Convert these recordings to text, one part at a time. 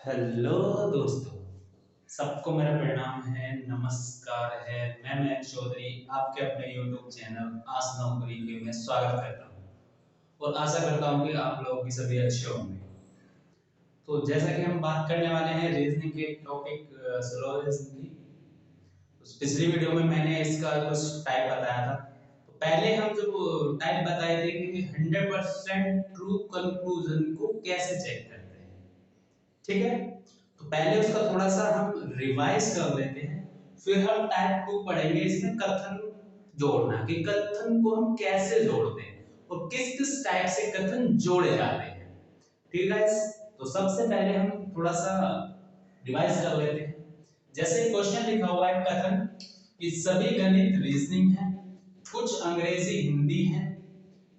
Hello दोस्तों, सबको मेरा प्रणाम है, नमस्कार है। मैं मयंक चौधरी आपके अपने YouTube चैनल आज नौकरी के में स्वागत करता हूं और आशा करता हूं कि आप लोग भी सभी अच्छे होंगे। तो जैसा कि हम बात करने वाले हैं रीजनिंग के टॉपिक स्लो रीजनिंग की। तो पिछली वीडियो में मैंने इसका कुछ टाइप बताया था। तो पहले हम जो टाइप बताए थे कि 100% ट्रू कंक्लूजन को कैसे चेक करते हैं, ठीक है। तो पहले उसका थोड़ा सा हम रिवाइज कर लेते हैं, फिर हम टाइप 2 पढ़ेंगे। इसमें कथन जोड़ना कि कथन को हम कैसे जोड़ते हैं और किस किस टाइप से कथन जोड़े जाते हैं, ठीक है। तो सबसे पहले हम थोड़ा सा रिवाइज कर लेते हैं। जैसे क्वेश्चन लिखा हुआ है कथन कि सभी गणित रीजनिंग है, कुछ अंग्रेजी हिंदी है,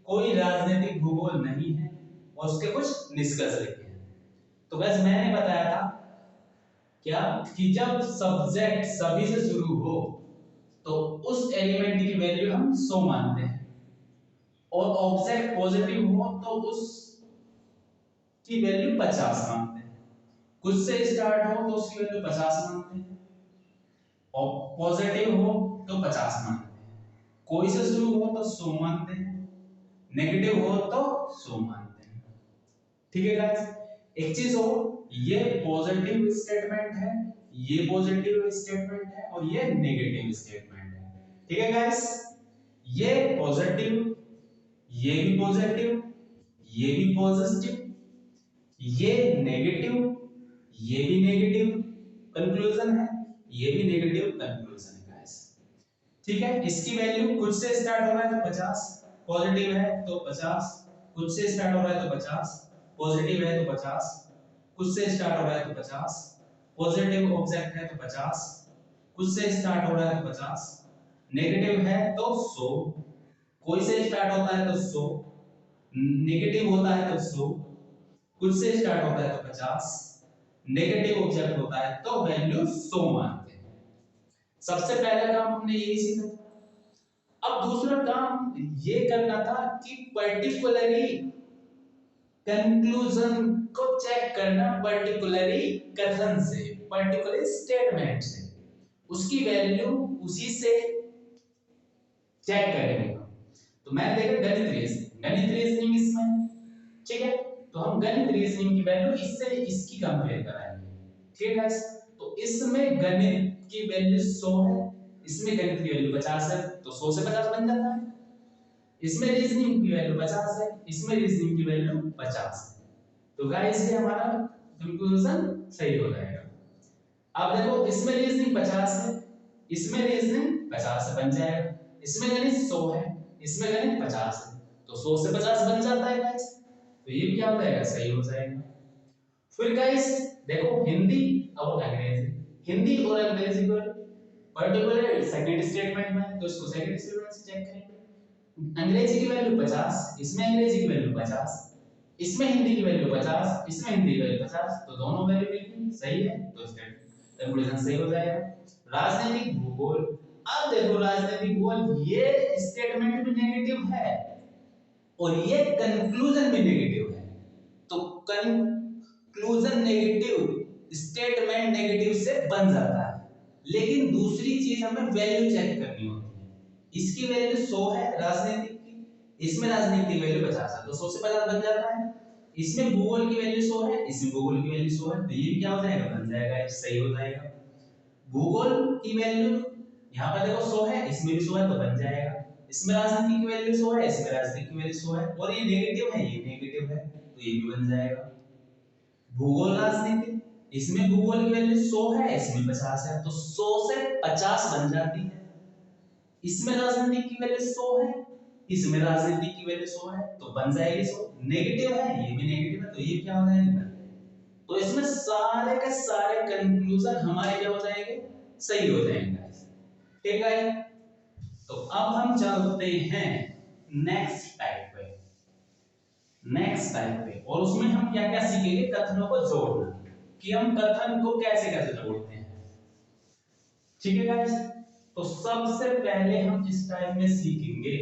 कोई राजनीतिक भूगोल नहीं है और उसके कुछ निष्कर्ष लिखे हैं। तो बस मैंने बताया था क्या कि जब सब्जेक्ट सभी से शुरू हो तो उस एलिमेंट की वैल्यू हम 100 मानते हैं और ऑब्जेक्ट पॉजिटिव हो तो उस की वैल्यू 50 मानते हैं। कुछ से स्टार्ट हो तो उसकी वैल्यू 50 मानते हैं और पॉजिटिव हो तो 50 मानते हैं। कोई से शुरू हो तो 100 मानते हैं, नेगेटिव हो तो 100 मानते हैं, ठीक है गाइस। एक चीज हो, ये पॉजिटिव स्टेटमेंट है, ये पॉजिटिव स्टेटमेंट है और ये नेगेटिव स्टेटमेंट है, ठीक है गाइस। ये पॉजिटिव, ये भी पॉजिटिव, ये भी पॉजिटिव, ये नेगेटिव, ये भी नेगेटिव कंक्लूजन है, ये भी नेगेटिव कंक्लूजन है गाइस, ठीक है। इसकी वैल्यू कुछ से स्टार्ट हो रहा है तो 50 पॉजिटिव है तो 50, कुछ से स्टार्ट हो रहा है तो 50 पॉजिटिव है तो 50, कुछ से स्टार्ट हो रहा है तो 50 पॉजिटिव ऑब्जेक्ट है तो 50, कुछ से स्टार्ट हो रहा है तो 50 नेगेटिव है तो 100, कोई से स्टार्ट होता है तो 100 नेगेटिव होता है तो 100, कुछ से स्टार्ट होता है तो 50 नेगेटिव ऑब्जेक्ट होता है तो वैल्यू 100 मानते हैं। सबसे पहला काम हमने यही सीखा था। अब दूसरा काम ये करना था कि पर्टिकुलरली कंक्लूजन को चेक करना, पर्टिकुलरली कथन से, पर्टिकुलर स्टेटमेंट से उसकी वैल्यू उसी से चेक करेंगे। तो मैं देखा गणित रीजनिंग, गणित रीजनिंग इसमें, ठीक है। तो हम गणित रीजनिंग की वैल्यू इससे इसकी कंपेयर कराएंगे, ठीक है गाइस। तो इसमें गणित की वैल्यू 100 है, इसमें गणित की वैल्यू 50 है, तो 100 से 50 बन जाता है। इसमें रीजनिंग की वैल्यू 50 है, इसमें रीजनिंग की वैल्यू 50 है। तो गाइस ये हमारा कंक्लूजन सही हो जाएगा। अब देखो इसमें रीजनिंग 50 है, इसमें रीजनिंग 50 से बन जाएगा, इसमें गणित 100 है, इसमें गणित 50 है, तो 100 से 50 बन जाता है गाइस। तो ये क्या हो जाएगा, सही हो जाएगा। फिर गाइस देखो हिंदी और अंग्रेजी, हिंदी और अंग्रेजी को पर्टिकुलर सेकंड स्टेटमेंट में, तो इसको सेकंड स्टेटमेंट से चेक करेंगे। अंग्रेजी की वैल्यू 50, इसमें अंग्रेजी की वैल्यू 50, इसमें हिंदी की वैल्यू 50, इसमें हिंदी की वैल्यू 50, तो दोनों वैल्यू बिल्कुल सही है, तो इसका कंक्लूजन सही हो जाएगा। राजनीतिक भूगोल, अब देखो राजनीतिक भूगोल ये स्टेटमेंट भी नेगेटिव है और ये कंक्लूजन भी नेगेटिव है, तो कंक्लूजन नेगेटिव, स्टेटमेंट नेगेटिव से बन जाता है। लेकिन दूसरी चीज हमें वैल्यू चेक करनी होती है। इसकी वैल्यू 100 है राजनीतिक की, इसमें राजनीतिक की वैल्यू 50 है, तो 100 से 50 बन जाता है। इसमें भूगोल की वैल्यू 100 है, इसमें भूगोल की वैल्यू 100 है, तो ये क्या हो जाएगा, बन जाएगा, ये सही हो जाएगा। भूगोल की वैल्यू यहाँ पर देखो 100 है, इसमें भी 100 है, तो बन जाएगा। इसमें राजनीति की वैल्यू 100 है, इसमें राजनीति की वैल्यू 100 है और ये नेगेटिव है, ये नेगेटिव है, तो ये भी बन जाएगा। भूगोल राजनीति, इसमें भूगोल की वैल्यू 100 है, इसमें 50 है, तो 100 से 50 बन जाती है। इसमें राजनीति की वैल्यू 100 है, इसमें राजनीति की वैल्यू 100 है, तो बन जाएगी 100। नेगेटिव है, ये भी नेगेटिव है, तो ये क्या हो जाएगा, तो इसमें सारे के सारे कंक्लूजन हमारे क्या हो जाएंगे, सही हो जाएंगे, ठीक है। तो अब हम चलते हैं नेक्स्ट टाइप पे, नेक्स्ट टाइप पे, और उसमें हम क्या क्या सीखेंगे, कथनों को जोड़ना, कि हम कथन को कैसे कैसे जोड़ते हैं, ठीक है गाइस। तो सबसे पहले हम इस टाइप में सीखेंगे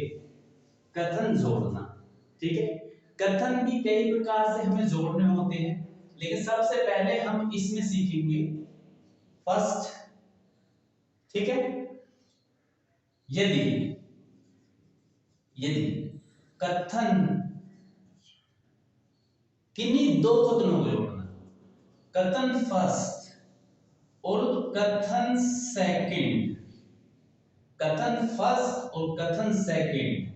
कथन जोड़ना, ठीक है। कथन भी कई प्रकार से हमें जोड़ने होते हैं। लेकिन सबसे पहले हम इसमें सीखेंगे फर्स्ट, ठीक है। यदि यदि कथन किन्हीं दो कथनों को जोड़ना, कथन फर्स्ट और कथन सेकंड, कथन फर्स्ट और कथन सेकंड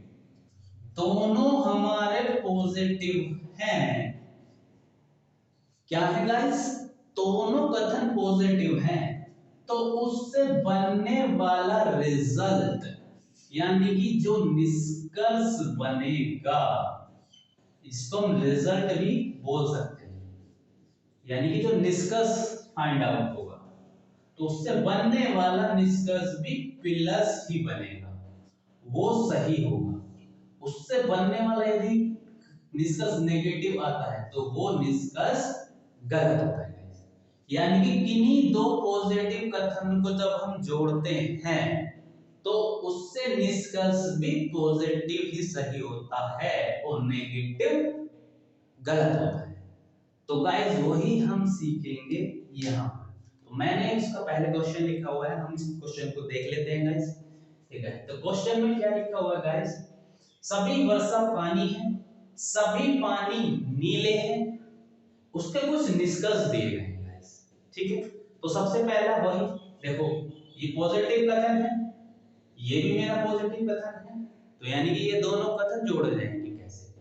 दोनों हमारे पॉजिटिव हैं। क्या है गाइस? दोनों कथन पॉजिटिव हैं, तो उससे बनने वाला रिजल्ट यानी कि जो निष्कर्ष बनेगा, इसको हम रिजल्ट भी बोल सकते हैं, यानी कि जो निष्कर्ष फाइंड आउट होगा, तो उससे बनने वाला निष्कर्ष भी प्लस ही बनेगा, वो सही होगा। उससे बनने वाला यदि निष्कर्ष नेगेटिव आता है तो वो निष्कर्ष गलत होता है। यानी कि किन्हीं दो पॉजिटिव कथन को जब हम जोड़ते हैं तो उससे निष्कर्ष भी पॉजिटिव ही सही होता है और नेगेटिव गलत होता है। तो गाइस वही हम सीखेंगे यहाँ पर। तो मैंने इसका पहले क्वेश्चन लिखा हुआ है, हम इस क्वेश्चन को देख लेते हैं गाइस, ठीक है। तो क्वेश्चन में क्या लिखा हुआ है गाइस? सभी वर्षा पानी है, सभी पानी नीले हैं, उसके कुछ निष्कर्ष दिए गए हैं गाइस, ठीक है। तो सबसे पहला वही देखो, ये पॉजिटिव कथन है, ये भी मेरा पॉजिटिव कथन है, तो यानी कि ये दोनों कथन जोड़ जाएंगे कैसे?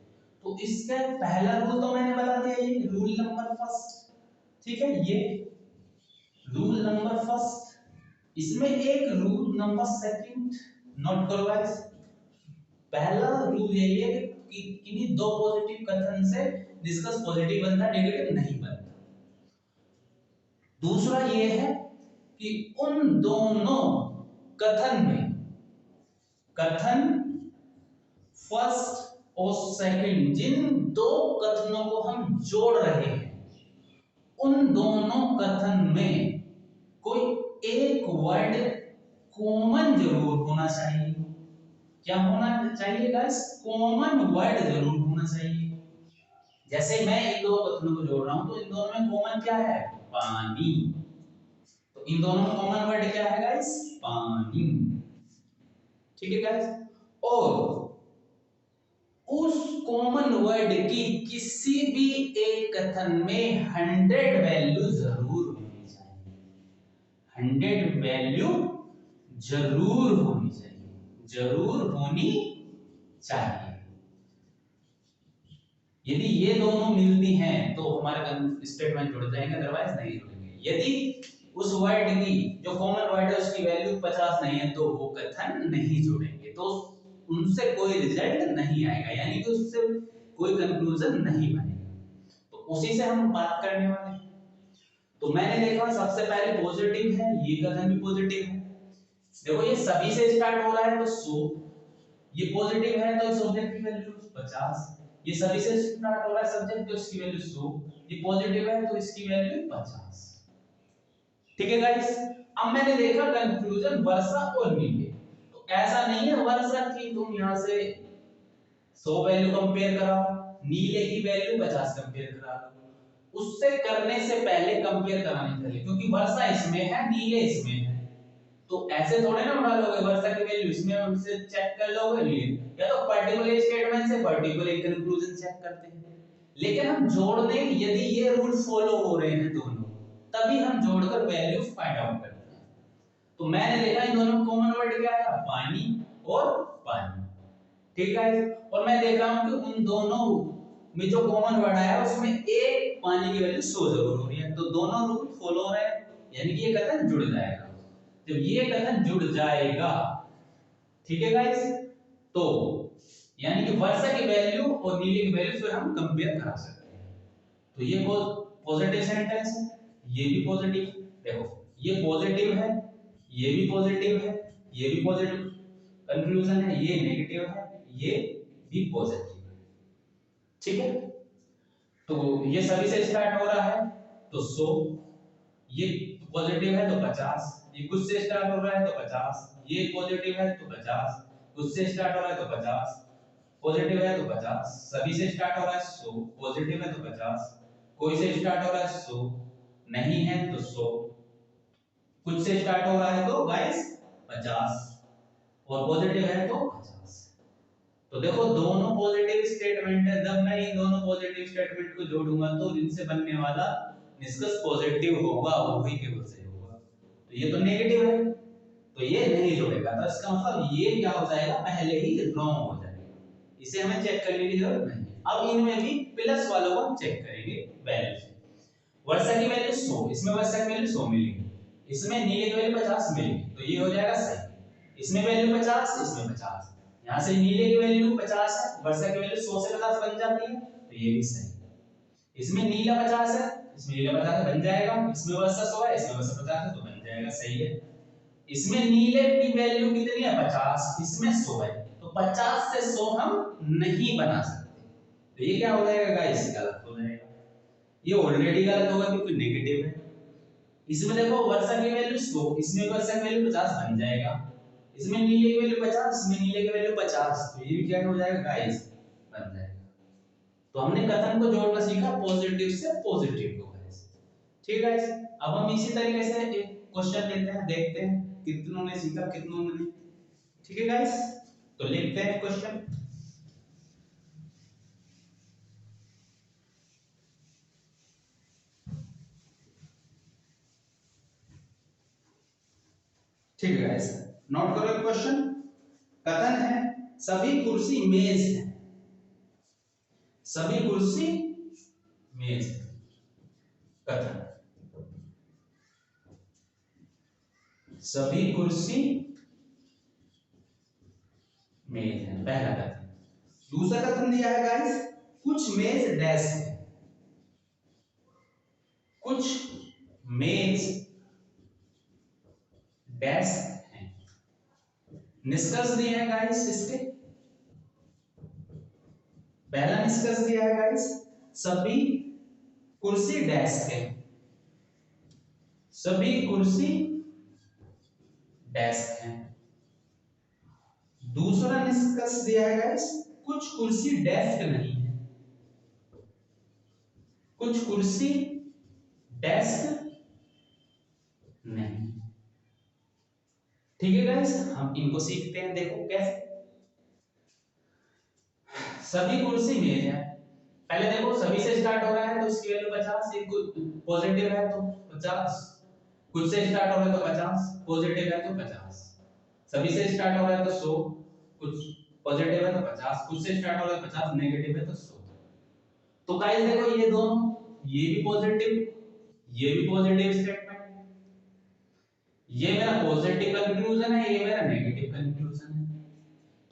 तो इसका पहला रूल तो मैंने बता दिया, ये रूल नंबर फर्स्ट, ठीक है। ये रूल नंबर फर्स्ट, इसमें एक रूल नंबर सेकंड नोट करो गाइस। पहला रूल यही है कि किन्हीं दो पॉजिटिव कथन से निष्कर्ष पॉजिटिव बनता है, नेगेटिव नहीं बनता। दूसरा ये है कि उन दोनों कथन में, कथन फर्स्ट और सेकंड, जिन दो कथनों को हम जोड़ रहे हैं, उन दोनों कथन में कोई एक वर्ड कॉमन जरूर होना चाहिए। क्या होना चाहिए गाइस? कॉमन वर्ड जरूर होना चाहिए। जैसे मैं इन दो कथनों को जोड़ रहा हूं तो इन दोनों में कॉमन क्या है? पानी। तो इन दोनों में कॉमन वर्ड क्या है गाइस? पानी, ठीक है गाइस। और उस कॉमन वर्ड की किसी भी एक कथन में 100 वैल्यू जरूर होनी चाहिए, 100 वैल्यू जरूर होनी चाहिए, जरूर होनी चाहिए। यदि ये दोनों मिलती हैं तो हमारे स्टेटमेंट जुड़ जाएंगे, अदरवाइज नहीं जुड़ेंगे। यदि उस वर्ड की जो कॉमन वर्ड है उसकी वैल्यू 50 नहीं है तो वो कथन नहीं जुड़ेंगे, तो उनसे कोई रिजल्ट नहीं आएगा, यानी कि उससे कोई कंक्लूजन नहीं बनेगा। तो उसी से हम बात करने वाले हैं। तो मैंने देखा सबसे पहले पॉजिटिव है, ये कथन भी पॉजिटिव है। देखो ये सभी से स्टार्ट हो रहा है तो 100, ये पॉजिटिव है तो सब्जेक्ट की वैल्यू 50, ये सभी से स्टार्ट हो रहा है सब्जेक्ट तो इसकी वैल्यू 100, ये पॉजिटिव है तो इसकी वैल्यू 50, ठीक है गाइस। अब मैंने देखा कंक्लूजन वर्षा और नीले, तो ऐसा नहीं है वर्षा की तुम यहां से 100 वैल्यू कंपेयर कराओ, नीले की वैल्यू 50 कंपेयर करा लो। उससे करने से पहले कंपेयर करानी चाहिए, क्योंकि वर्षा इसमें है, नीले इसमें है, तो ऐसे थोड़े ना उठा लोगे वर्षा की वैल्यू इसमें उनसे चेक कर लोगे नीले, या तो पर्टिकुलर स्टेटमेंट से पर्टिकुलर कंक्लूजन चेक करते हैं। लेकिन हम जोड़ने, यदि ये रूल फॉलो हो रहे हैं दोनों, तभी हम जोड़कर वैल्यू फाइंड आउट करते हैं। तो मैंने देखा इन दोनों में कॉमन वर्ड क्या है? पानी और पानी, ठीक है। और मैं देख रहा हूं कि उन दोनों में जो कॉमन वर्ड आया उसमें एक पानी की वैल्यू 100 जरूर हो रही है, तो दोनों रूल फॉलो हो रहे हैं, यानी कि ये कथन जुड़ जाएगा। जब ये कथन जुड़ जाएगा, ठीक है गाइस, तो यानी कि वर्षा की वैल्यू और नीले की वैल्यू फिर हम कंपेयर करा सकते हैं। तो ये पॉजिटिव सेंटेंस है, ये भी पॉजिटिव, देखो ये पॉजिटिव है, ये भी पॉजिटिव है, ये भी पॉजिटिव कंक्लूजन है, ये नेगेटिव है, ये भी पॉजिटिव है, ठीक है। तो ये सभी से स्टार्ट हो रहा है तो 100, ये पॉजिटिव है तो 50, ये कुछ से स्टार्ट हो रहा है तो 50, ये पॉजिटिव है तो 50, कुछ से स्टार्ट हो रहा है तो 50, पॉजिटिव है तो 50, सभी से स्टार्ट हो रहा है 100, पॉजिटिव है तो 50, कोई से स्टार्ट हो रहा है 100, नहीं है तो 100, कुछ से स्टार्ट हो रहा है तो गाइस 50, और पॉजिटिव है तो 50। तो देखो दोनों पॉजिटिव स्टेटमेंट है, जब मैं इन दोनों पॉजिटिव स्टेटमेंट को जोड़ूंगा तो इनसे बनने वाला निष्कर्ष पॉजिटिव होगा, वही केवल सही होगा। तो ये तो नेगेटिव है, तो ये नहीं जोड़ेगा, तो इसका मतलब ये क्या हो जाएगा, पहले ही रॉन्ग हो जाएगा, इसे हमें चेक करने की जरूरत नहीं है। अब इनमें भी प्लस वालों को हम चेक करेंगे वैल्यू से। वर्षा की वैल्यू 100, इसमें वर्षा की वैल्यू 100 मिलेगी, इसमें नीले की वैल्यू 50 मिलेगी, तो ये हो जाएगा सही। इसमें वैल्यू 50, इसमें 50, यहां से नीले की वैल्यू 50 है, वर्षा की वैल्यू 100 से 50 बन जाती है, तो ये भी सही। इसमें नीला 50 है, इसमें नीला 50 बन जाएगा, इसमें वर्षा 100 है, इसमें वर्षा 50 है, तो बन जाएगा, सही है। इसमें नीले की वैल्यू कितनी है 50, इसमें 100 है, तो 50 से 100 हम नहीं बना सकते, तो ये क्या हो जाएगा गाइस, गलत हो जाएगा। ये ऑलरेडी गलत होगा क्योंकि नेगेटिव है। इसमें देखो वर्षा की वैल्यू 100, इसमें वर्षा की वैल्यू 50 बन जाएगा, इसमें नीले की वैल्यू 50, इसमें नीले की वैल्यू 50, तो ये भी क्या हो जाएगा गाइस, बन जाएगा। तो हमने कथन को जोड़ना सीखा पॉजिटिव से पॉजिटिव को गाइस, ठीक है गाइस। अब हम इसी तरीके से एक क्वेश्चन लेते हैं, देखते हैं कितनों ने सीखा कितनों ने नहीं, ठीक है गाइस। तो लिखते हैं क्वेश्चन। ठीक है गाइस, नोट करो क्वेश्चन। कथन है सभी कुर्सी मेज है, सभी कुर्सी मेज है, कथन सभी कुर्सी मेज है, पहला कथन। दूसरा कथन दिया है गाइस कुछ मेज डैश है, कुछ मेज डैश है। निष्कर्ष दिया है गाइस इसके, पहला निष्कर्ष दिया है गाइस सभी कुर्सी डैश है, सभी कुर्सी डेस्क है। दूसरा निष्कर्ष दिया है गाइस कुछ कुर्सी डेस्क नहीं है, कुछ कुर्सी डेस्क नहीं। ठीक है गाइस, हम इनको सीखते हैं, देखो कैसे। सभी कुर्सी मेज है, पहले देखो सभी से स्टार्ट हो रहा है तो इसकी वैल्यू 50, एक पॉजिटिव है तो 50, कुछ से स्टार्ट हो रहा है तो 50, पॉजिटिव है तो 50, सभी से स्टार्ट हो रहा है तो 100, कुछ पॉजिटिव है तो 50, कुछ से स्टार्ट हो रहा है 50, नेगेटिव है तो 100। तो गाइस देखो ये दोनों, ये भी पॉजिटिव, ये भी पॉजिटिव स्टेटमेंट है, ये मेरा पॉजिटिव कंक्लूजन है, ये मेरा नेगेटिव कंक्लूजन है।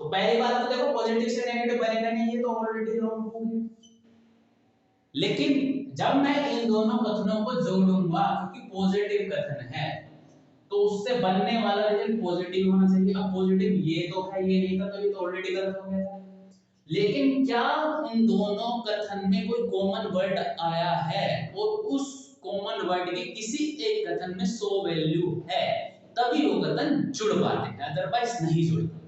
तो पहली बात तो देखो पॉजिटिव से नेगेटिव बनेगा नहीं, ये तो ऑलरेडी रॉन्ग हो गया। लेकिन जब मैं इन दोनों कथनों को जोड़ूंगा, क्योंकि पॉजिटिव कथन है तो उससे बनने वाला रिजल्ट पॉजिटिव होना चाहिए। अब पॉजिटिव ये तो है, ये नहीं था तो ये तो ऑलरेडी गलत हो गया। लेकिन क्या उन दोनों कथन में कोई कॉमन वर्ड आया है और उस कॉमन वर्ड के किसी एक कथन में 100 वैल्यू है, तभी वो कथन जुड़ पाते हैं, अदरवाइज नहीं जुड़ते।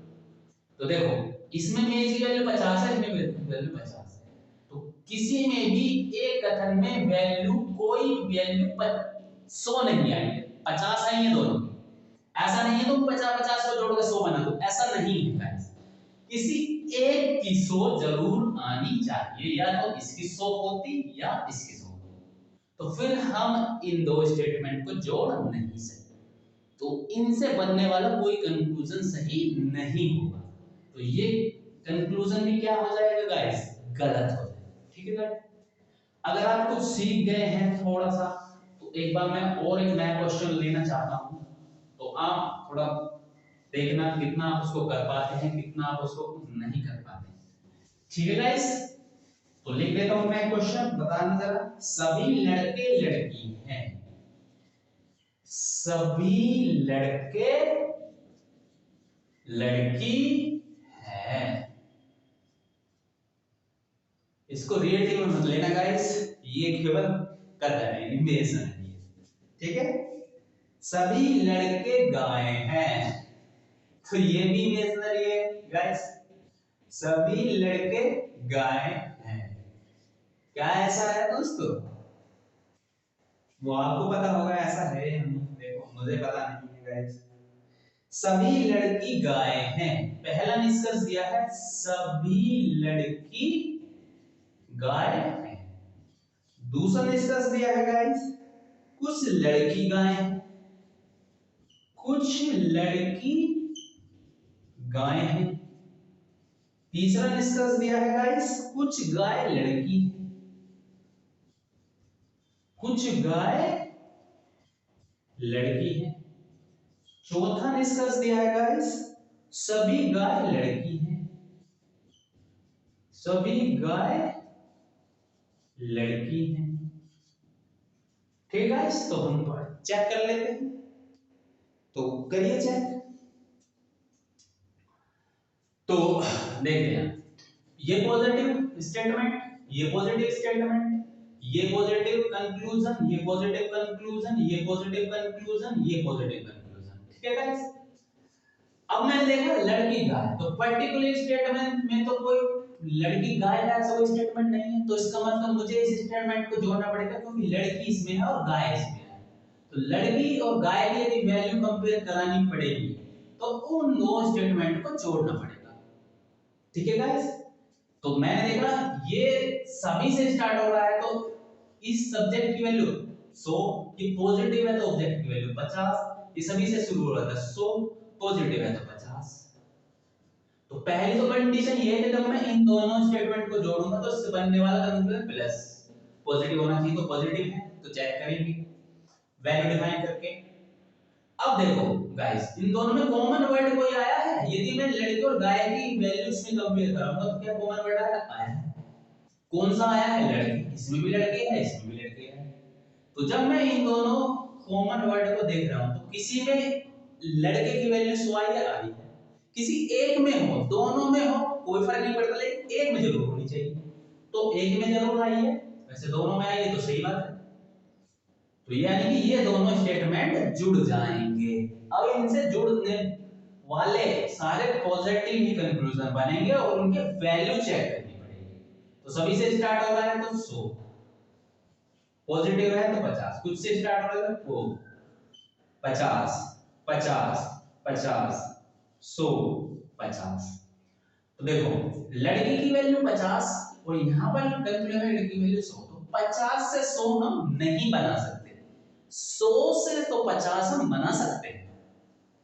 तो देखो इसमें मेज की वैल्यू 50 है, इसमें वैल्यू 50 है, तो किसी में भी एक कथन में वैल्यू कोई वैल्यू 100 नहीं आई है, 50 आई है दोनों। ऐसा नहीं है तुम 50-50 को जोड़ के 100 बना दो, ऐसा नहीं है गाइस। किसी एक की 100 जरूर आनी चाहिए, या तो इसकी 100 होती या इसकी 100 होती, तो फिर हम इन दो स्टेटमेंट को जोड़ नहीं सकते, तो इनसे बनने वाला कोई कंक्लूजन सही नहीं होगा। तो ये कंक्लूजन भी क्या हो जाएगा गाइस, गलत हो जाएगा। ठीक है गाइस, अगर आप कुछ सीख गए हैं थोड़ा सा, तो एक बार मैं और एक नया क्वेश्चन लेना चाहता हूं, तो आप थोड़ा देखना कितना आप उसको कर पाते हैं, कितना आप उसको नहीं कर पाते हैं। ठीक है गाइस, तो लिख देता हूं मैं क्वेश्चन, बताना जरा। सभी लड़के लड़की हैं, सभी लड़के लड़की है। इसको रिलेटिव में मत लेना गाइस, ये केवल कथन है, इमेजिन है। ठीक है, सभी लड़के गाय हैं, तो ये भी इमेजिनरी है गाइस। सभी लड़के गाय हैं, क्या ऐसा है दोस्तों? वो आपको पता होगा ऐसा है या नहीं, देखो मुझे पता नहीं है गाइस। सभी लड़की गाय हैं, पहला निष्कर्ष दिया है सभी लड़की गाय हैं। दूसरा निष्कर्ष दिया है गाइस कुछ लड़की गाय हैं, कुछ लड़की गाय हैं। तीसरा निष्कर्ष दिया है गाइस कुछ गाय लड़की हैं, कुछ गाय लड़की हैं। चौथा निष्कर्ष दिया है गाइस सभी गाय लड़की हैं, सभी गाय लड़की हैं। ठीक है गाइस, तो हम चेक कर लेते हैं, तो करिए चेक। तो देखते हैं, ये पॉजिटिव स्टेटमेंट, ये पॉजिटिव स्टेटमेंट, ये पॉजिटिव कंक्लूजन, ये पॉजिटिव कंक्लूजन, ये पॉजिटिव कंक्लूजन, ये पॉजिटिव कंक्लूजन। ठीक है गाइस। अब मैंने देखा लड़की गाय, तो पर्टिकुलर स्टेटमेंट में तो कोई लड़की गाय का ऐसा कोई स्टेटमेंट नहीं है, तो इसका मतलब मुझे इस स्टेटमेंट को जोड़ना पड़ेगा क्योंकि लड़की इसमें है और गाय इसमें है। तो लड़की और गाय की यदि वैल्यू कंपेयर करानी पड़ेगी तो उन दो स्टेटमेंट को जोड़ना पड़ेगा। ठीक है गाइस। तो मैंने देखा ये सभी से स्टार्ट हो रहा है, तो इस सब्जेक्ट की वैल्यू 100, ये पॉजिटिव है तो ऑब्जेक्ट की वैल्यू 50, ये सभी से शुरू हो रहा था 100, पॉजिटिव है तो 50। तो पहली तो कंडीशन ये है कि जब मैं इन दोनों स्टेटमेंट को जोड़ूंगा तो इससे बनने वाला कंक्लूजन प्लस पॉजिटिव होना चाहिए, तो पॉजिटिव है तो चेक करेंगे वैल्यू डिफाइन करके। अब देखो गाइस, इन दोनों में कॉमन वर्ड कोई आया है? यदि मैं लड़की और गाय की वैल्यूज में कंपेयर करूंगा तो क्या कॉमन वर्ड आया है? कौन सा आया है? लड़की। इसमें भी लड़की है, इसमें भी लड़की है। तो जब मैं इन दोनों कॉमन वर्ड को देख रहा हूं तो किसी में लड़के की वैल्यू 100 आई है, किसी एक में हो, दोनों में हो, कोई फर्क नहीं पड़ता, लेकिन एक में जरूर होनी चाहिए। तो एक में जरूर आई है, वैसे दोनों में आई है तो सही बात है। तो यानी कि ये दोनों स्टेटमेंट जुड़ जाएंगे। अब इनसे जुड़ने वाले सारे पॉजिटिव ही कंक्लूजन बनेंगे और उनके वैल्यू चेक करनी पड़ेगी। तो सभी से स्टार्ट हो रहा है तो 100, पॉजिटिव है तो 50, कुछ से स्टार्ट हो रहा है तो 50, 50, 50, 100, 50। तो देखो लड़की की वैल्यू 50 और यहाँ पर कंक्लूजन है लड़की की वैल्यू 100, तो 50 से 100 हम नहीं बना सकते, 100 से तो 50 हम बना सकते हैं,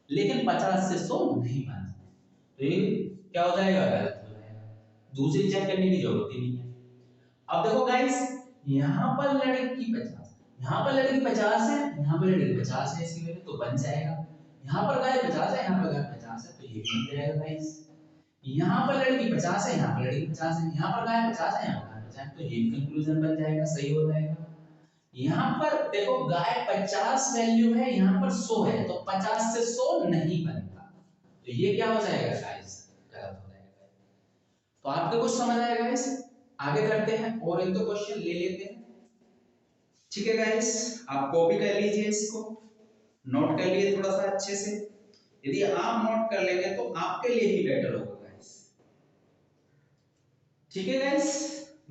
लेकिन 50 से 100 नहीं बना सकते। तो ये क्या हो जाएगा? गलत हो जाएगा, दूसरी चेक करने की जरूरत ही नहीं है। अब देखो गाइस, यहाँ पर लड़की 50, यहाँ पर लड़की 50 है, यहाँ पर लड़की 50 है, इसकी वैल्यू तो बन जाएगा। यहाँ पर गाय 50 है, यहाँ पर गाय 50 है, तो ये बन जाएगा गाइस। यहाँ पर लड़की 50 है, यहाँ पर लड़की 50 है, यहाँ पर गाय 50 है, यहाँ पर गाय 50 है, तो ये कंक्लूजन बन जाएगा, सही हो जाएगा। यहाँ पर देखो गाय 50 वैल्यू है, यहाँ पर 100 है, तो 50 से 100 नहीं बनता, तो ये क्या हो जाएगा गाइस? गलत हो जाएगा। तो आपको कुछ समझ आएगा गाइस? आगे करते हैं और एक दो क्वेश्चन ले लेते हैं। ठीक है गाइस, आप कॉपी कर लीजिए, इसको नोट कर लिए थोड़ा सा अच्छे से। यदि आप नोट कर लेंगे तो आपके लिए ही बेटर होगा गाइस। ठीक है गाइस,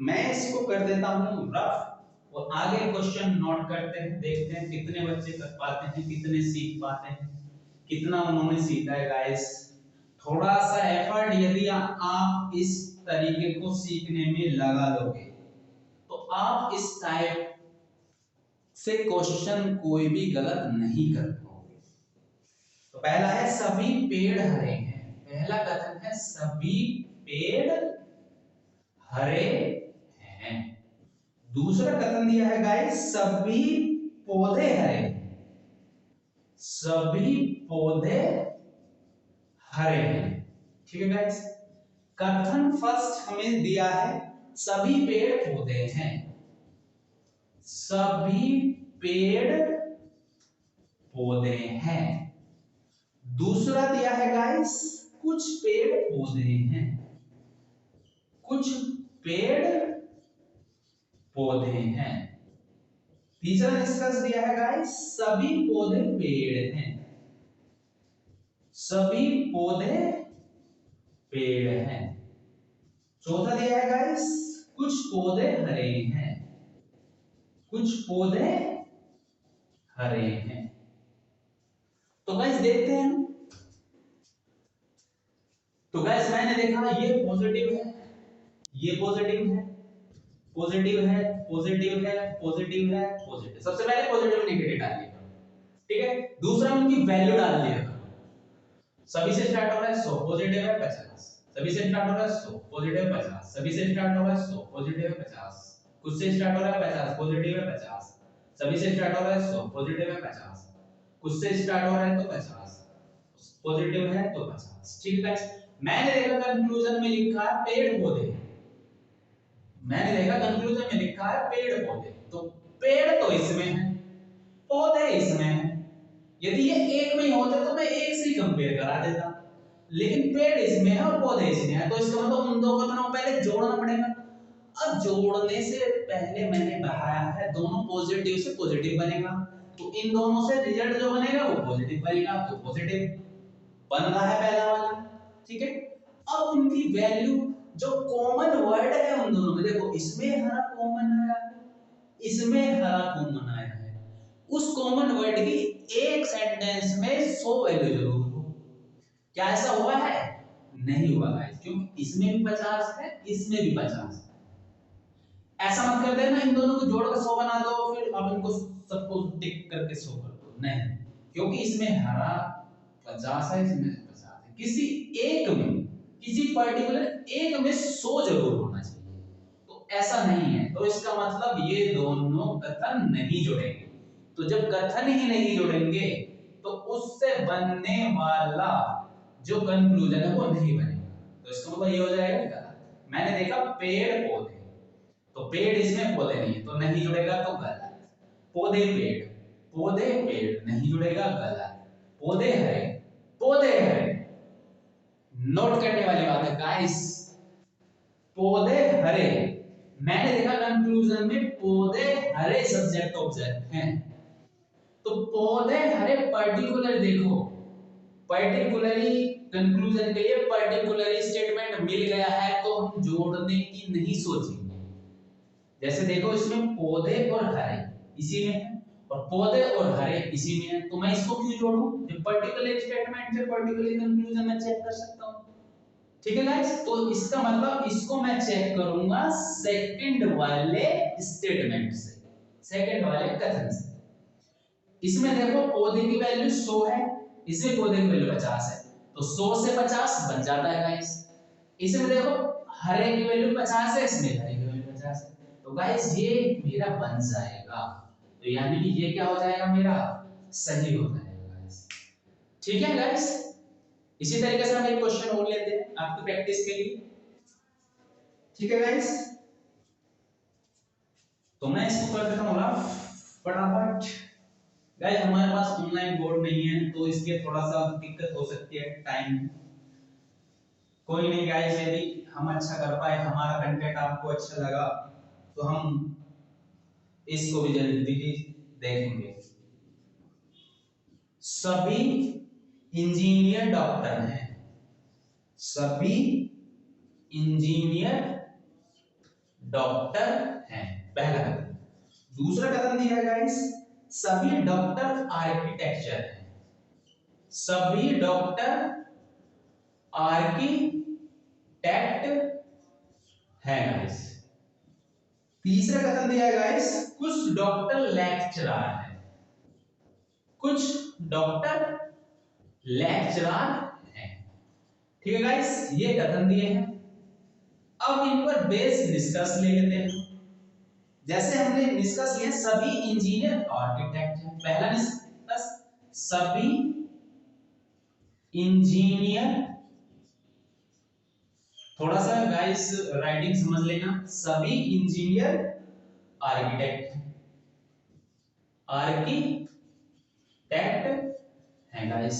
मैं इसको कर देता हूं रफ और आगे क्वेश्चन नोट करते हैं, देखते हैं कितने बच्चे कर पाते हैं, कितने सीख पाते हैं, कितना उन्होंने सीखा है गाइस। थोड़ा सा एफर्ट यदि आप इस तरीके को सीखने में लगा लोगे तो आप इस टाइप से क्वेश्चन कोई भी गलत नहीं कर पाओगे। तो पहला है सभी पेड़ हरे हैं, पहला कथन है सभी पेड़ हरे हैं। दूसरा कथन दिया है गाइस सभी पौधे हरे हैं, सभी पौधे हरे हैं। ठीक है गाइस। कथन फर्स्ट हमें दिया है सभी पेड़ पौधे हैं, सभी पेड़ पौधे हैं। दूसरा दिया है गाइस कुछ पेड़ पौधे हैं, कुछ पेड़ पौधे हैं। तीसरा निष्कर्ष दिया है गाइस सभी पौधे पेड़ हैं, सभी पौधे पेड़ हैं। चौथा दिया है गाइस कुछ पौधे हरे हैं, कुछ पौधे हरे हैं। तो गाइस देखते हैं हम। तो गाइस मैंने देखा ये पॉजिटिव है, ये पॉजिटिव है, पॉजिटिव है, पॉजिटिव है, पॉजिटिव है, पॉजिटिव। सबसे पहले पॉजिटिव नेगेटिव डाल दिया, ठीक है। दूसरा उनकी वैल्यू डाल दिया, सभी से स्टार्ट हो रहा है 100, पॉजिटिव है 50। सभी से स्टार्ट हो रहा है 100, पॉजिटिव 50। सभी से स्टार्ट हो रहा है 100, पॉजिटिव 50। कुछ से स्टार्ट हो रहा है 50, पॉजिटिव है 50। सभी से स्टार्ट हो रहा है 100, पॉजिटिव है 50। कुछ से स्टार्ट हो रहा है तो 50, पॉजिटिव है तो 50। ठीक है। मैंने देखा कंक्लूजन में लिखा है पेड़ पौधे, मैंने देखा कंक्लूजन में लिखा है पेड़ पौधे, तो पेड़ तो इसमें है, पौधे इसमें है। यदि ये एक में ही होते तो मैं एक से ही कंपेयर करा देता, लेकिन पेड़ इसमें है और पौधे इसमें है, तो इसका मतलब उन दो को तो पहले जोड़ना पड़ेगा। अब जोड़ने से पहले मैंने बताया है दोनों पॉजिटिव से पॉजिटिव बनेगा, तो इन दोनों से रिजल्ट जो बनेगा वो पॉजिटिव बनेगा, तो पॉजिटिव बन रहा है पहला वाला, ठीक है। अब उनकी वैल्यू जो कॉमन वर्ड है उन दोनों में, देखो इसमें हरा कॉमन आया, इसमें हरा कॉमन आया है, उस कॉमन वर्ड की एक सेंटेंस में 100 वैल्यू जरूर हो। क्या ऐसा हुआ है? नहीं हुआ गाइस, क्योंकि इसमें भी 50 है, इसमें भी 50 है। ऐसा मत कर देना इन दोनों को जोड़कर 100 बना दो फिर अब इनको सबको टिक करके 100 कर दो, नहीं, क्योंकि इसमें हरा 50 है, इसमें 50 है, किसी एक में, किसी पर्टिकुलर एक में 100 जरूर होना चाहिए, तो ऐसा नहीं है, तो इसका मतलब ये दोनों कथन नहीं जुड़ेंगे। तो जब कथन ही नहीं जुड़ेंगे तो उससे बनने वाला जो कंक्लूजन है वो नहीं बनेगा, तो इसका मतलब ये हो जाएगा गलत। मैंने देखा पेड़ पौधे, तो पेड़ इसमें पौधे नहीं है तो नहीं जुड़ेगा, तो गलत। पौधे पेड़, पौधे पेड़ नहीं जुड़ेगा, गलत। पौधे हरे, पौधे हरे, नोट करने वाली बात है गाइस, पौधे हरे। मैंने देखा कंक्लूजन में पौधे हरे सब्जेक्ट ऑब्जेक्ट हैं, तो पौधे हरे पर्टिकुलर देखो, पर्टिकुलरली कंक्लूजन के लिए पर्टिकुलरली स्टेटमेंट मिल गया है तो हम जोड़ने की नहीं सोचेंगे। जैसे देखो इसमें पौधे और हरे इसी में है और पौधे और हरे इसी में है, तो मैं इसको क्यों जोड़ूं? जब पर्टिकुलर स्टेटमेंट से पर्टिकुलर कंक्लूजन में चेक कर सकता हूं, ठीक है गाइस। तो इसका मतलब इसको मैं चेक करूंगा सेकंड वाले स्टेटमेंट से, सेकंड वाले कथन से। इसमें देखो पौधे की वैल्यू 100 है, इसमें पौधे की वैल्यू 50 है, तो 100 से 50 बन जाता है गाइस। इसमें देखो हरे की वैल्यू 50 है, इसमें हरे की वैल्यू 50 है, तो गाइस ये मेरा बन जाएगा, तो यानी कि ये क्या हो जाएगा मेरा सही हो जाएगा गाइस, ठीक है गाइस। इसी तरीके से हम एक क्वेश्चन और लेते हैं आपकी प्रैक्टिस के लिए, ठीक है गाइस। तो मैं इसको कर देता हूँ फटाफट। गाइस हमारे पास ऑनलाइन बोर्ड नहीं है तो इसके थोड़ा सा दिक्कत हो सकती है टाइम, कोई नहीं गाइस, यदि हम अच्छा कर पाए, हमारा कंटेंट आपको अच्छा लगा तो हम इसको भी जल्दी ही देखेंगे। सभी इंजीनियर डॉक्टर हैं, सभी इंजीनियर डॉक्टर हैं, पहला कथन। दूसरा कथन दिया है गाइस, सभी डॉक्टर आर्किटेक्चर हैं, सभी डॉक्टर आर्किटेक्ट है गाइस। तीसरा कथन दिया है गाइस, कुछ डॉक्टर लेक्चरर है, कुछ डॉक्टर लेक्चरर है, ठीक है गाइस, ये कथन दिए हैं। अब इन पर बेस निष्कर्ष ले लेते हैं। जैसे हमने निष्कर्ष लिया सभी इंजीनियर आर्किटेक्ट हैं, पहला निष्कर्ष सभी इंजीनियर, थोड़ा सा गाइस राइटिंग समझ लेना, सभी इंजीनियर आर्किटेक्ट, आर्किटेक्ट है गाइस।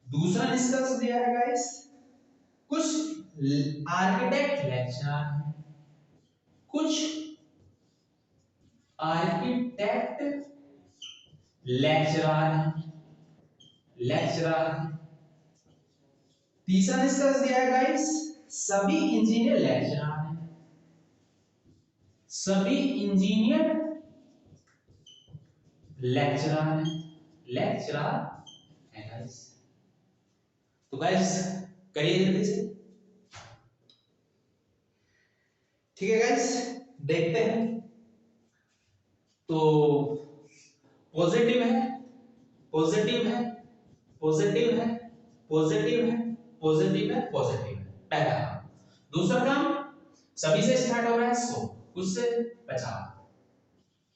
दूसरा निष्कर्ष दिया है गाइस, कुछ आर्किटेक्ट लेक्चरर हैं, कुछ आर्किटेक्ट लेक्चरर हैं, लेक्चरर हैं। तीसरा निष्कर्ष दिया है गाइस, सभी इंजीनियर लेक्चरर हैं, सभी इंजीनियर लेक्चरर है, लेक्चरर है गाइस। तो गाइस करिए जल्दी से। ठीक है गाइस, देखते हैं। तो पॉजिटिव है, पॉजिटिव है, पॉजिटिव है, पॉजिटिव है, पॉजिटिव है, पॉजिटिव है, पहला काम। दूसरा काम, सभी से स्टार्ट हो रहा है 100, कुछ से 50।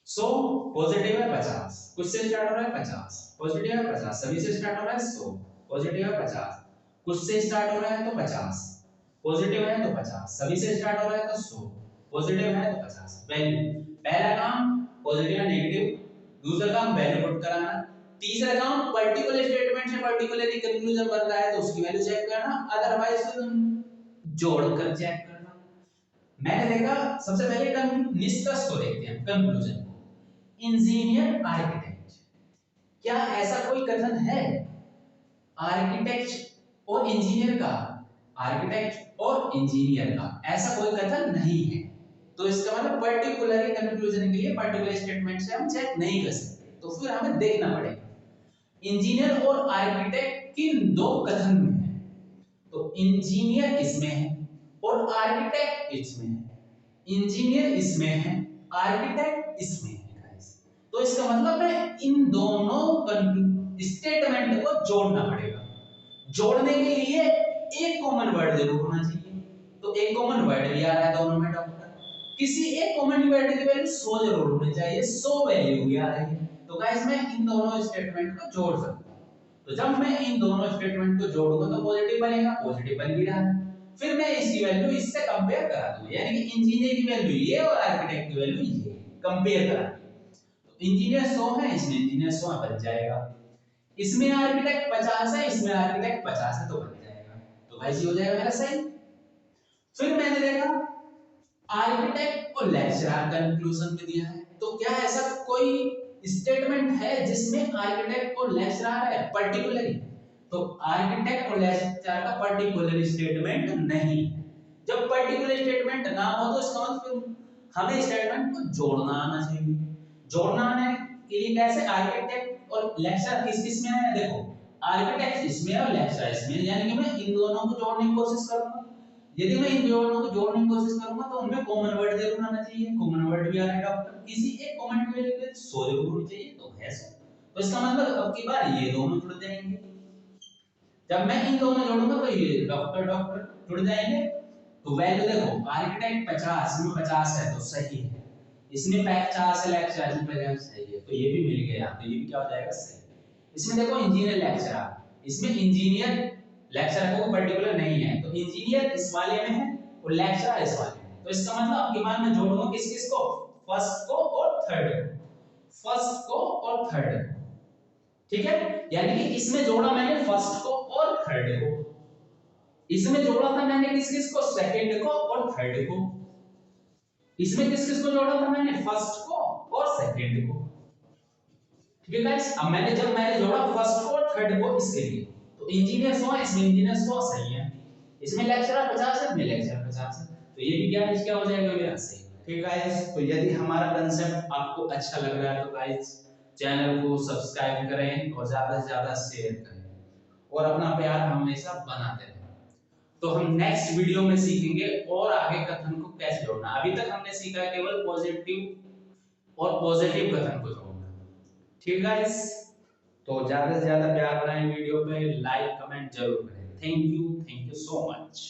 100 पॉजिटिव है, 50 कुछ से स्टार्ट हो रहा है 50, पॉजिटिव है 50, सभी से स्टार्ट हो रहा है 100, पॉजिटिव है 50, कुछ से स्टार्ट हो रहा है तो 50, पॉजिटिव है तो 50, सभी से स्टार्ट हो रहा है तो 100, पॉजिटिव है तो 50। वैल्यू, पहला काम पॉजिटिव या नेगेटिव, दूसरा काम वैल्यू पुट कराना, तीसरा काम पर्टिकुलर स्टेटमेंट से पर्टिकुलरली कंक्लूजन बन रहा है तो उसकी वैल्यू चेक करना, अदरवाइज जोड़कर चेक करना। मैंने देखा सबसे पहले निष्कर्ष को देखते हैं, कंक्लूजन को। इंजीनियर आर्किटेक्ट, क्या ऐसा कोई कथन है आर्किटेक्ट और इंजीनियर का, आर्किटेक्ट और इंजीनियर का ऐसा कोई कथन नहीं है। तो इसका मतलब पर्टिकुलर कंक्लूजन के लिए पर्टिकुलर स्टेटमेंट से हम चेक नहीं कर सकते, तो फिर हमें देखना पड़ेगा इंजीनियर और आर्किटेक्ट किन दो कथन में है। तो इंजीनियर इसमें है और आर्किटेक्ट इसमें है, इंजीनियर इसमें है, आर्किटेक्ट इसमें है गाइस। तो इसका मतलब है इन दोनों स्टेटमेंट को जोड़ना पड़ेगा। जोड़ने के लिए एक कॉमन वर्ड जरूर होना चाहिए, तो एक कॉमन वर्ड भी आ रहा है दोनों में डॉक्टर। किसी एक कॉमन वर्ड की वैल्यू 100 जरूर होनी चाहिए, 100 वैल्यू भी आ रही है, तो गाइस मैं इन दोनों स्टेटमेंट को जोड़ सकता हूं। तो जब मैं इन दोनों स्टेटमेंट को जोड़ूंगा तो पॉजिटिव बनेगा, पॉजिटिव बन भी रहा है। फिर मैं इसकी वैल्यू इससे कंपेयर करा दूंगा, यानी कि इंजीनियर की वैल्यू ये और आर्किटेक्ट की वैल्यू ये कंपेयर करा। तो इंजीनियर 100 है, इसमें इंजीनियर 100 बन जाएगा, इसमें आर्किटेक्ट 50 है, इसमें आर्किटेक्ट 50 है, तो बन जाएगा। तो गाइस ये हो जाएगा मेरा सही। फिर मैंने देखा आर्किटेक्ट और लेक्चरर कंक्लूजन में दिया है, तो क्या ऐसा कोई स्टेटमेंट है जिसमें आर्किटेक्ट और लेक्चरर है पर्टिकुलरली। तो आर्किटेक्ट और लेक्चरर का पर्टिकुलर स्टेटमेंट नहीं। जब पर्टिकुलर स्टेटमेंट ना हो तो इसका मतलब हमें स्टेटमेंट को जोड़ना आना चाहिए। जोड़ना आने के लिए कैसे, आर्किटेक्ट और लेक्चरर किस किस में है, देखो आर्किटेक्ट इसमें और लेक्चरर इसमें, यानी कि मैं इन दोनों को जोड़ने की कोशिश करूंगा। यदि मैं इन दोनों को जोड़ने की कोशिश करूंगा तो उनमें कॉमन वर्ड जरूर आना चाहिए, कॉमन वर्ड भी आ रहा है डॉक्टर, किसी एक कॉमन की वजह से 100 जरूर होनी चाहिए, तो है 100। तो इसका मतलब अब की बार ये दोनों जुड़ जाएंगे। जब मैं इन दोनों जोड़ूंगा तो ये डॉक्टर डॉक्टर जुड़ जाएंगे। तो वैल्यू देखो आर्किटेक्ट 50 में 50 है तो सही है, इसमें 50 है, लेक्चरर इसमें 50 सही है, तो ये भी मिल गया, तो ये भी क्या हो जाएगा सही। इसमें देखो इंजीनियर लेक्चरर, इसमें इंजीनियर लेक्चरर को पर्टिकुलर नहीं है, तो इंजीनियर इस वाले में है और लेक्चरर इस वाले में। तो इसका मतलब अब की बार मैं जोड़ूंगा किस किस को, फर्स्ट को और थर्ड को, फर्स्ट को और थर्ड को। ठीक है, यानी कि इसमें जोड़ा मैंने फर्स्ट को और थर्ड को, इसमें जोड़ा था मैंने किस किस को, सेकंड को और थर्ड को, इसमें किस किस को जोड़ा था मैंने, फर्स्ट को और सेकंड को। ठीक है गाइस, अब मैंने जोड़ा फर्स्ट को और थर्ड को इसके लिए, तो इंजीनियर 100 है, इसमें इंजीनियर 100 सही है, इसमें लेक्चरर 50 है, इसमें लेक्चरर 50 है, तो ये भी क्या हो जाएगा मेरा सही। ठीक है गाइस, तो यदि हमारा कांसेप्ट आपको अच्छा लग रहा है तो गाइस चैनल को सब्सक्राइब करें और ज्यादा से ज्यादा शेयर करें और अपना प्यार हमेशा बनाते रहें। तो हम नेक्स्ट वीडियो में सीखेंगे और आगे कथन को कैसे जोड़ना। अभी तक हमने सीखा है केवल पॉजिटिव और पॉजिटिव कथन को जोड़ना। ठीक गाइस, तो ज्यादा से ज्यादा प्यार बनाएं, वीडियो पे लाइक कमेंट जरूर करें। Thank you so much.